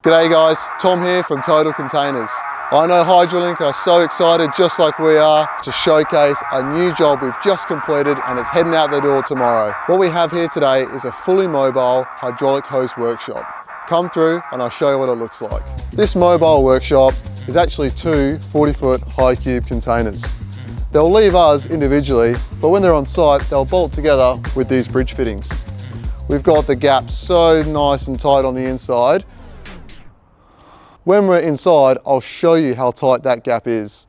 G'day guys, Tom here from Total Containers. I know Hydraulink are so excited, just like we are, to showcase a new job we've just completed and it's heading out the door tomorrow. What we have here today is a fully mobile hydraulic hose workshop. Come through and I'll show you what it looks like. This mobile workshop is actually two 40-foot high cube containers. They'll leave us individually, but when they're on site, they'll bolt together with these bridge fittings. We've got the gaps so nice and tight on the inside. When we're inside, I'll show you how tight that gap is.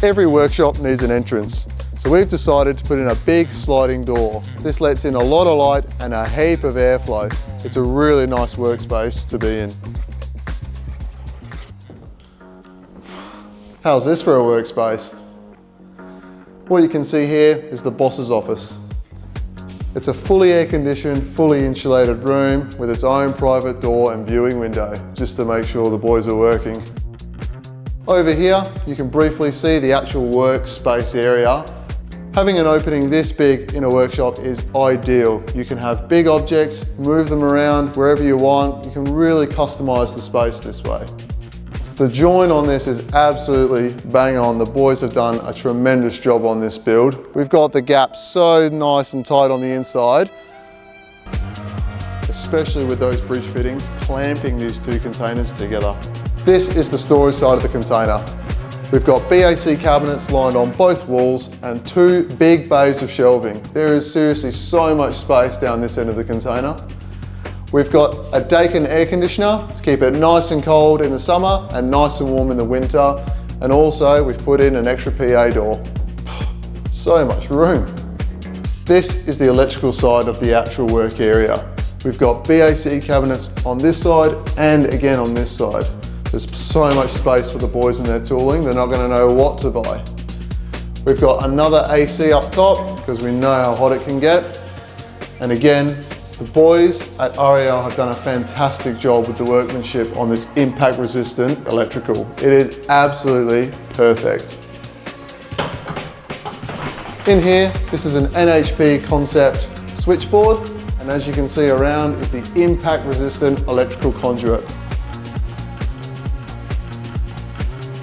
Every workshop needs an entrance, so we've decided to put in a big sliding door. This lets in a lot of light and a heap of airflow. It's a really nice workspace to be in. How's this for a workspace? What you can see here is the boss's office. It's a fully air-conditioned, fully insulated room with its own private door and viewing window, just to make sure the boys are working. Over here, you can briefly see the actual workspace area. Having an opening this big in a workshop is ideal. You can have big objects, move them around wherever you want. You can really customize the space this way. The join on this is absolutely bang on. The boys have done a tremendous job on this build. We've got the gaps so nice and tight on the inside, especially with those bridge fittings, clamping these two containers together. This is the storage side of the container. We've got BAC cabinets lined on both walls and two big bays of shelving. There is seriously so much space down this end of the container. We've got a Dakin air conditioner to keep it nice and cold in the summer and nice and warm in the winter. And also we've put in an extra PA door. So much room. This is the electrical side of the actual work area. We've got BAC cabinets on this side and again on this side. There's so much space for the boys and their tooling, they're not going to know what to buy. We've got another AC up top because we know how hot it can get. And again, the boys at REL have done a fantastic job with the workmanship on this impact resistant electrical. It is absolutely perfect. In here, this is an NHP concept switchboard, and as you can see around is the impact resistant electrical conduit.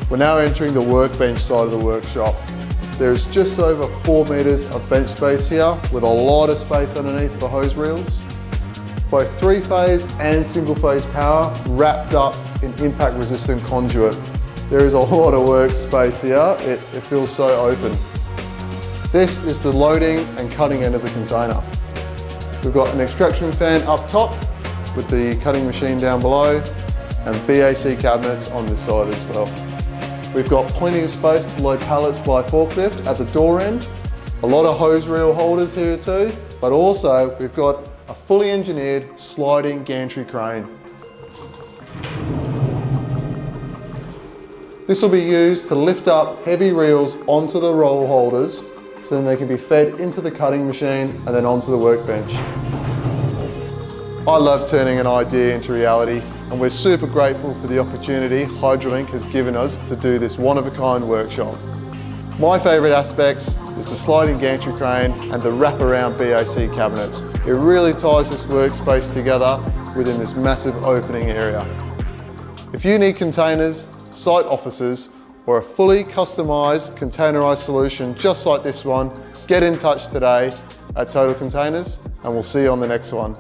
We're now entering the workbench side of the workshop. There's just over 4 meters of bench space here with a lot of space underneath for hose reels. Both 3-phase and single-phase power wrapped up in impact resistant conduit. There is a lot of workspace here. It feels so open. This is the loading and cutting end of the container. We've got an extraction fan up top with the cutting machine down below and BAC cabinets on this side as well. We've got plenty of space to load pallets by forklift at the door end. A lot of hose reel holders here too, but also we've got a fully engineered sliding gantry crane. This will be used to lift up heavy reels onto the roll holders so then they can be fed into the cutting machine and then onto the workbench. I love turning an idea into reality, and we're super grateful for the opportunity Hydraulink has given us to do this one-of-a-kind workshop. My favourite aspects is the sliding gantry crane and the wraparound BAC cabinets. It really ties this workspace together within this massive opening area. If you need containers, site offices, or a fully customised containerised solution just like this one, get in touch today at Total Containers and we'll see you on the next one.